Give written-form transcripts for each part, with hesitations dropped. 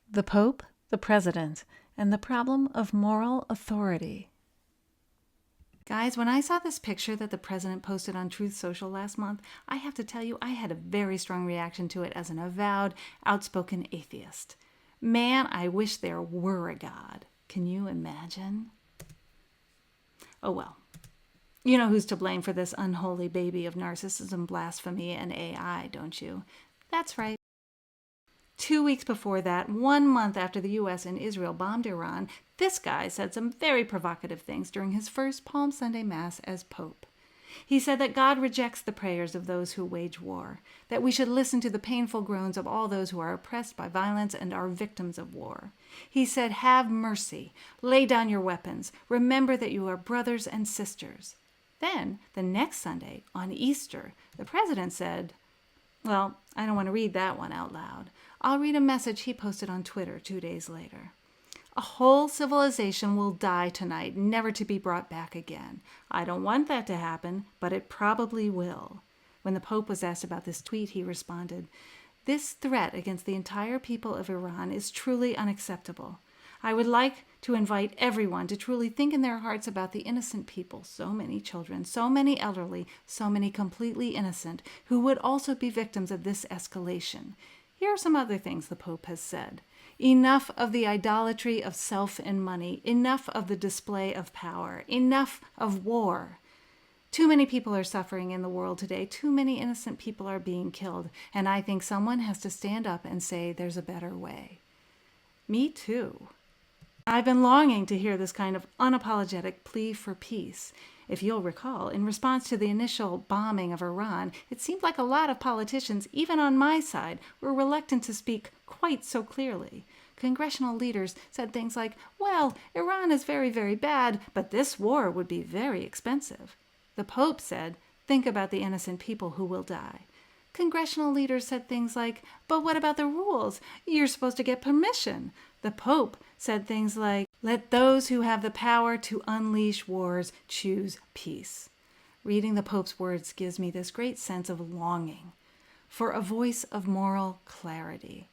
The Pope, the President, and the problem of moral authority. Guys, when I saw this picture that the president posted on Truth Social last month, I have to tell you, I had a very strong reaction to it as an avowed, outspoken atheist. Man, I wish there were a God. Can you imagine? Oh well. You know who's to blame for this unholy baby of narcissism, blasphemy, and AI, don't you? That's right. 2 weeks before that, 1 month after the U.S. and Israel bombed Iran, this guy said some very provocative things during his first Palm Sunday Mass as Pope. He said that God rejects the prayers of those who wage war, that we should listen to the painful groans of all those who are oppressed by violence and are victims of war. He said, "Have mercy, lay down your weapons, remember that you are brothers and sisters." Then, the next Sunday, on Easter, the president said, well, I don't want to read that one out loud. I'll read a message he posted on Twitter 2 days later. "A whole civilization will die tonight, never to be brought back again. I don't want that to happen, but it probably will." When the Pope was asked about this tweet, he responded, "This threat against the entire people of Iran is truly unacceptable. I would like to invite everyone to truly think in their hearts about the innocent people, so many children, so many elderly, so many completely innocent, who would also be victims of this escalation." Here are some other things the Pope has said. Enough of the idolatry of self and money. Enough of the display of power. Enough of war. Too many people are suffering in the world today. Too many innocent people are being killed. And I think someone has to stand up and say there's a better way. Me too. I've been longing to hear this kind of unapologetic plea for peace. If you'll recall, in response to the initial bombing of Iran, it seemed like a lot of politicians, even on my side, were reluctant to speak quite so clearly. Congressional leaders said things like, "Well, Iran is very, very bad, but this war would be very expensive." The Pope said, "Think about the innocent people who will die." Congressional leaders said things like, "But what about the rules? You're supposed to get permission." The Pope said things like, "Let those who have the power to unleash wars choose peace." Reading the Pope's words gives me this great sense of longing for a voice of moral clarity.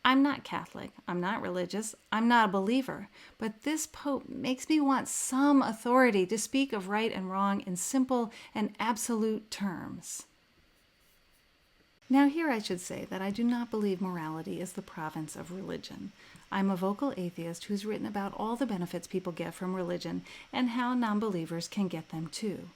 I'm not Catholic, I'm not religious, I'm not a believer, but this Pope makes me want some authority to speak of right and wrong in simple and absolute terms. Now here I should say that I do not believe morality is the province of religion. I'm a vocal atheist who's written about all the benefits people get from religion and how non-believers can get them too.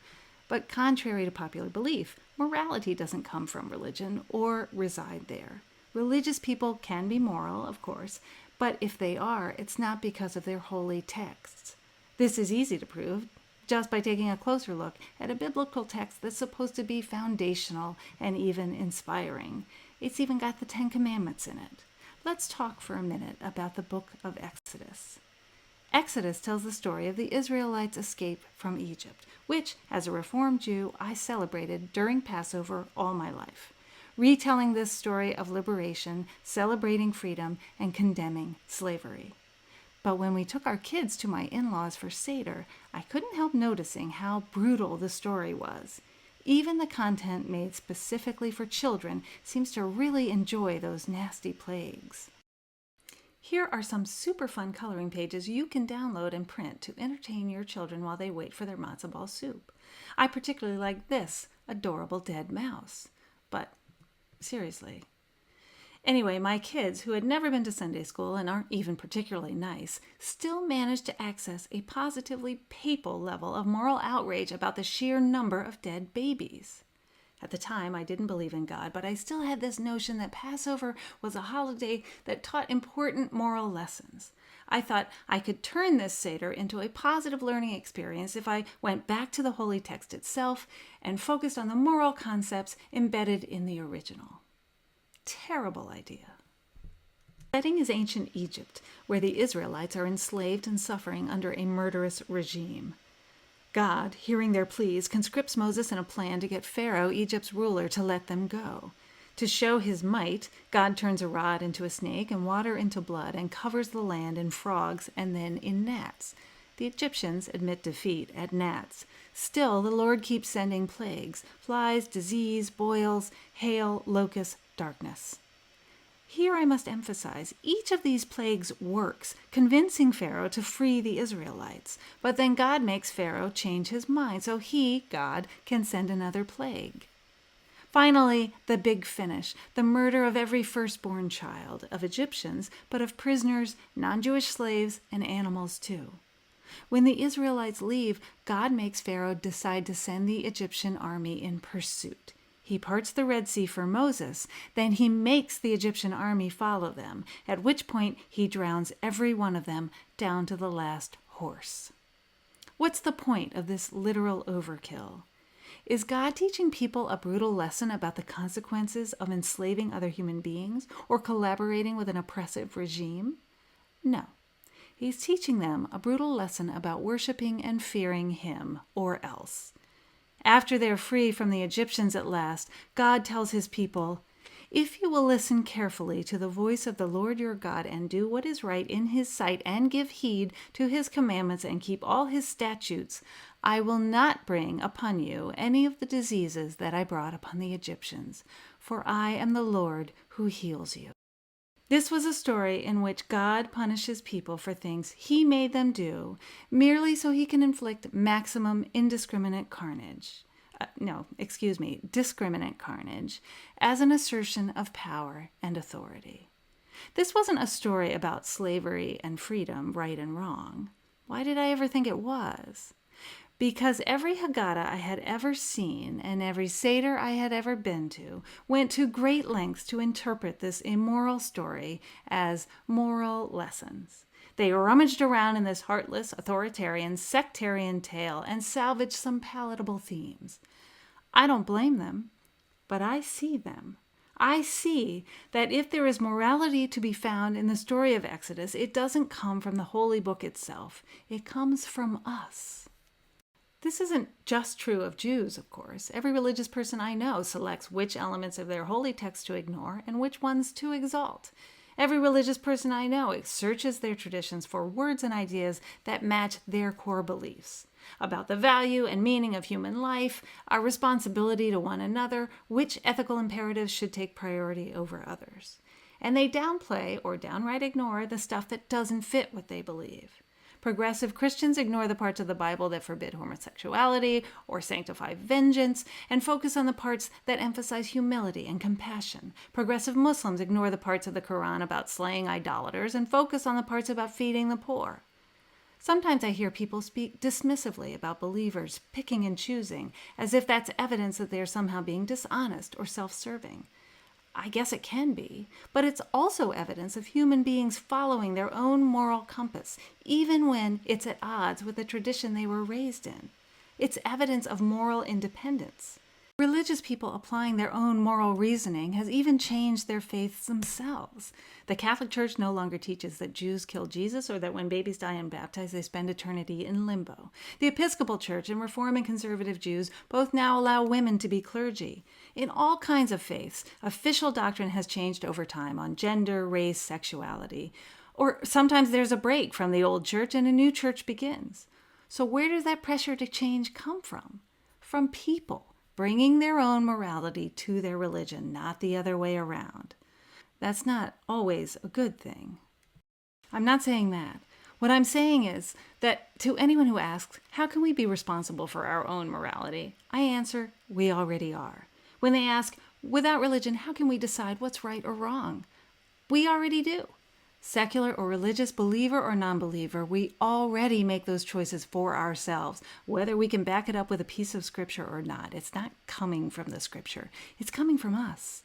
But contrary to popular belief, morality doesn't come from religion or reside there. Religious people can be moral, of course, but if they are, it's not because of their holy texts. This is easy to prove just by taking a closer look at a biblical text that's supposed to be foundational and even inspiring. It's even got the 10 Commandments in it. Let's talk for a minute about the book of Exodus. Exodus tells the story of the Israelites' escape from Egypt, which, as a Reformed Jew, I celebrated during Passover all my life. Retelling this story of liberation, celebrating freedom, and condemning slavery. But when we took our kids to my in-laws for Seder, I couldn't help noticing how brutal the story was. Even the content made specifically for children seems to really enjoy those nasty plagues. Here are some super fun coloring pages you can download and print to entertain your children while they wait for their matzo ball soup. I particularly like this adorable dead mouse. But seriously. Anyway, my kids, who had never been to Sunday school and aren't even particularly nice, still managed to access a positively papal level of moral outrage about the sheer number of dead babies. At the time, I didn't believe in God, but I still had this notion that Passover was a holiday that taught important moral lessons. I thought I could turn this Seder into a positive learning experience if I went back to the holy text itself and focused on the moral concepts embedded in the original. Terrible idea. The setting is ancient Egypt, where the Israelites are enslaved and suffering under a murderous regime. God, hearing their pleas, conscripts Moses in a plan to get Pharaoh, Egypt's ruler, to let them go. To show his might, God turns a rod into a snake and water into blood and covers the land in frogs and then in gnats. The Egyptians admit defeat at gnats. Still, the Lord keeps sending plagues: flies, disease, boils, hail, locusts, darkness. Here I must emphasize, each of these plagues works, convincing Pharaoh to free the Israelites. But then God makes Pharaoh change his mind, so he, God, can send another plague. Finally, the big finish, the murder of every firstborn child, of Egyptians, but of prisoners, non-Jewish slaves, and animals too. When the Israelites leave, God makes Pharaoh decide to send the Egyptian army in pursuit. He parts the Red Sea for Moses, then he makes the Egyptian army follow them, at which point he drowns every one of them down to the last horse. What's the point of this literal overkill? Is God teaching people a brutal lesson about the consequences of enslaving other human beings or collaborating with an oppressive regime? No. He's teaching them a brutal lesson about worshiping and fearing him, or else. After they're free from the Egyptians at last, God tells his people, "If you will listen carefully to the voice of the Lord your God and do what is right in his sight and give heed to his commandments and keep all his statutes, I will not bring upon you any of the diseases that I brought upon the Egyptians, for I am the Lord who heals you." This was a story in which God punishes people for things he made them do, merely so he can inflict maximum indiscriminate carnage. Discriminate carnage, as an assertion of power and authority. This wasn't a story about slavery and freedom, right and wrong. Why did I ever think it was? Because every Haggadah I had ever seen and every Seder I had ever been to went to great lengths to interpret this immoral story as moral lessons. They rummaged around in this heartless, authoritarian, sectarian tale and salvaged some palatable themes. I don't blame them, but I see them. I see that if there is morality to be found in the story of Exodus, it doesn't come from the holy book itself. It comes from us. This isn't just true of Jews, of course. Every religious person I know selects which elements of their holy text to ignore and which ones to exalt. Every religious person I know searches their traditions for words and ideas that match their core beliefs about the value and meaning of human life, our responsibility to one another, which ethical imperatives should take priority over others. And they downplay or downright ignore the stuff that doesn't fit what they believe. Progressive Christians ignore the parts of the Bible that forbid homosexuality or sanctify vengeance and focus on the parts that emphasize humility and compassion. Progressive Muslims ignore the parts of the Quran about slaying idolaters and focus on the parts about feeding the poor. Sometimes I hear people speak dismissively about believers picking and choosing, as if that's evidence that they are somehow being dishonest or self-serving. I guess it can be, but it's also evidence of human beings following their own moral compass, even when it's at odds with the tradition they were raised in. It's evidence of moral independence. Religious people applying their own moral reasoning has even changed their faiths themselves. The Catholic Church no longer teaches that Jews killed Jesus or that when babies die unbaptized, they spend eternity in limbo. The Episcopal Church and Reform and Conservative Jews both now allow women to be clergy. In all kinds of faiths, official doctrine has changed over time on gender, race, sexuality. Or sometimes there's a break from the old church and a new church begins. So where does that pressure to change come from? From people bringing their own morality to their religion, not the other way around. That's not always a good thing. I'm not saying that. What I'm saying is that to anyone who asks, how can we be responsible for our own morality? I answer, we already are. When they ask, without religion, how can we decide what's right or wrong? We already do. Secular or religious, believer or non-believer, we already make those choices for ourselves, whether we can back it up with a piece of scripture or not. It's not coming from the scripture. It's coming from us.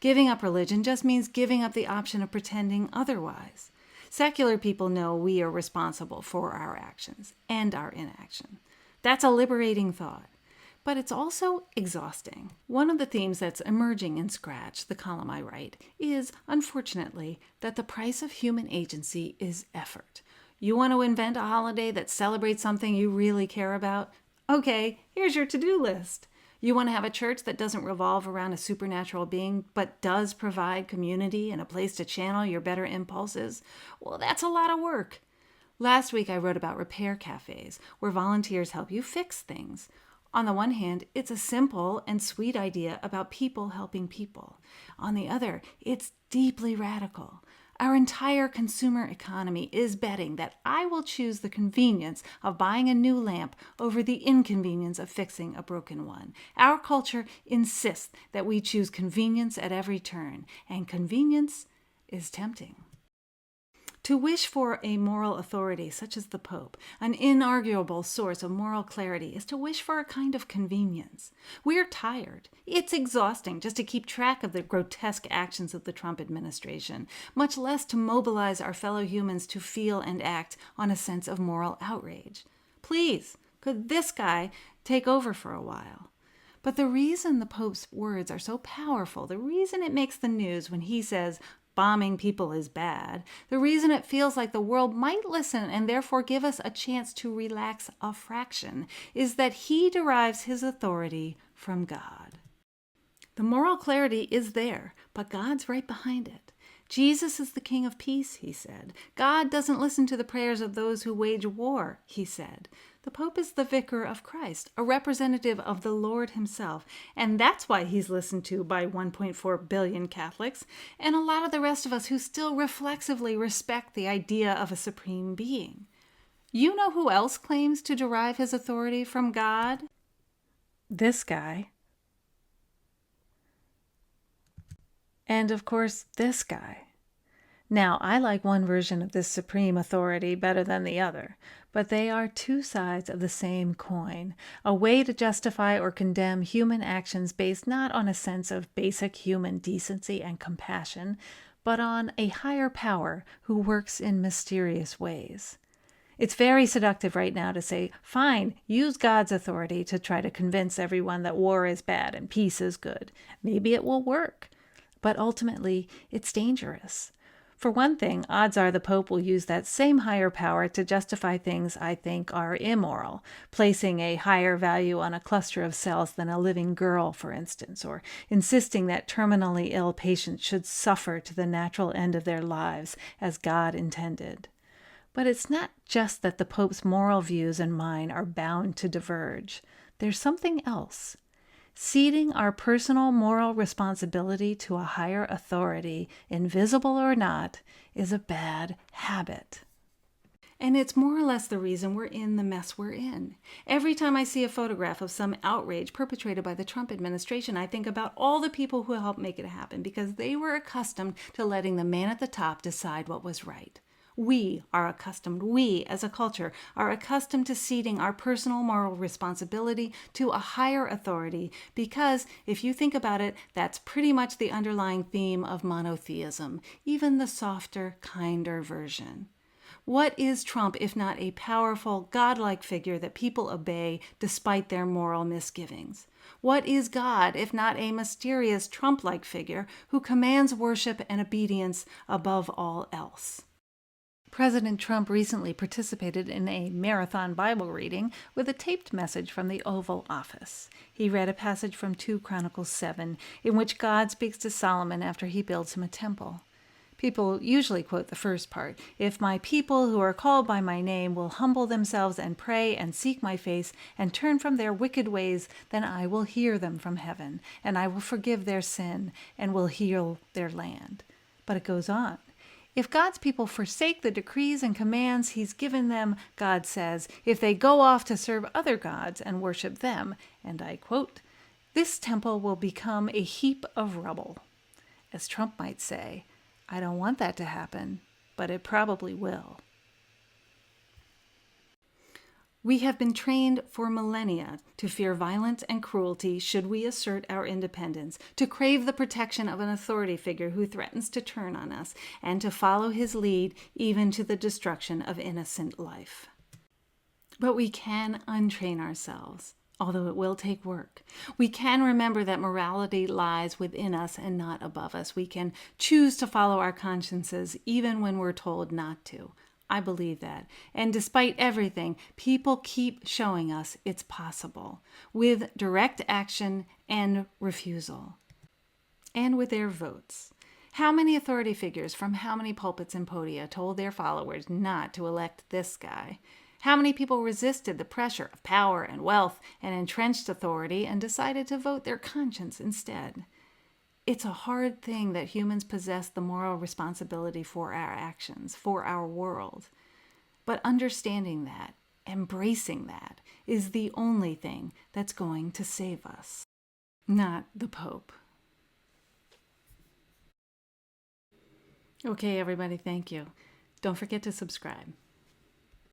Giving up religion just means giving up the option of pretending otherwise. Secular people know we are responsible for our actions and our inaction. That's a liberating thought. But it's also exhausting. One of the themes that's emerging in Scratch, the column I write, is, unfortunately, that the price of human agency is effort. You want to invent a holiday that celebrates something you really care about? Okay, here's your to-do list. You want to have a church that doesn't revolve around a supernatural being, but does provide community and a place to channel your better impulses? Well, that's a lot of work. Last week I wrote about repair cafes, where volunteers help you fix things. On the one hand, it's a simple and sweet idea about people helping people. On the other, it's deeply radical. Our entire consumer economy is betting that I will choose the convenience of buying a new lamp over the inconvenience of fixing a broken one. Our culture insists that we choose convenience at every turn, and convenience is tempting. To wish for a moral authority such as the Pope, an inarguable source of moral clarity, is to wish for a kind of convenience. We're tired. It's exhausting just to keep track of the grotesque actions of the Trump administration, much less to mobilize our fellow humans to feel and act on a sense of moral outrage. Please, could this guy take over for a while? But the reason the Pope's words are so powerful, the reason it makes the news when he says, bombing people is bad, the reason it feels like the world might listen and therefore give us a chance to relax a fraction, is that he derives his authority from God. The moral clarity is there, but God's right behind it. Jesus is the King of Peace, he said. God doesn't listen to the prayers of those who wage war, he said. The Pope is the vicar of Christ, a representative of the Lord himself, and that's why he's listened to by 1.4 billion Catholics and a lot of the rest of us who still reflexively respect the idea of a supreme being. You know who else claims to derive his authority from God? This guy. And of course, this guy. Now, I like one version of this supreme authority better than the other, but they are two sides of the same coin, a way to justify or condemn human actions based not on a sense of basic human decency and compassion, but on a higher power who works in mysterious ways. It's very seductive right now to say, fine, use God's authority to try to convince everyone that war is bad and peace is good. Maybe it will work, but ultimately it's dangerous. For one thing, odds are the Pope will use that same higher power to justify things I think are immoral, placing a higher value on a cluster of cells than a living girl, for instance, or insisting that terminally ill patients should suffer to the natural end of their lives as God intended. But it's not just that the Pope's moral views and mine are bound to diverge. There's something else. Ceding our personal moral responsibility to a higher authority, invisible or not, is a bad habit. And it's more or less the reason we're in the mess we're in. Every time I see a photograph of some outrage perpetrated by the Trump administration, I think about all the people who helped make it happen because they were accustomed to letting the man at the top decide what was right. We as a culture, are accustomed to ceding our personal moral responsibility to a higher authority because, if you think about it, that's pretty much the underlying theme of monotheism, even the softer, kinder version. What is Trump if not a powerful, godlike figure that people obey despite their moral misgivings? What is God if not a mysterious Trump-like figure who commands worship and obedience above all else? President Trump recently participated in a marathon Bible reading with a taped message from the Oval Office. He read a passage from 2 Chronicles 7, in which God speaks to Solomon after he builds him a temple. People usually quote the first part, "If my people who are called by my name will humble themselves and pray and seek my face and turn from their wicked ways, then I will hear them from heaven, and I will forgive their sin and will heal their land." But it goes on. If God's people forsake the decrees and commands he's given them, God says, if they go off to serve other gods and worship them, and I quote, "This temple will become a heap of rubble." As Trump might say, I don't want that to happen, but it probably will. We have been trained for millennia to fear violence and cruelty should we assert our independence, to crave the protection of an authority figure who threatens to turn on us, and to follow his lead even to the destruction of innocent life. But we can untrain ourselves, although it will take work. We can remember that morality lies within us and not above us. We can choose to follow our consciences even when we're told not to. I believe that. And despite everything, people keep showing us it's possible with direct action and refusal. And with their votes. How many authority figures from how many pulpits and podia told their followers not to elect this guy? How many people resisted the pressure of power and wealth and entrenched authority and decided to vote their conscience instead? It's a hard thing that humans possess the moral responsibility for our actions, for our world. But understanding that, embracing that, is the only thing that's going to save us, not the Pope. Okay, everybody, thank you. Don't forget to subscribe.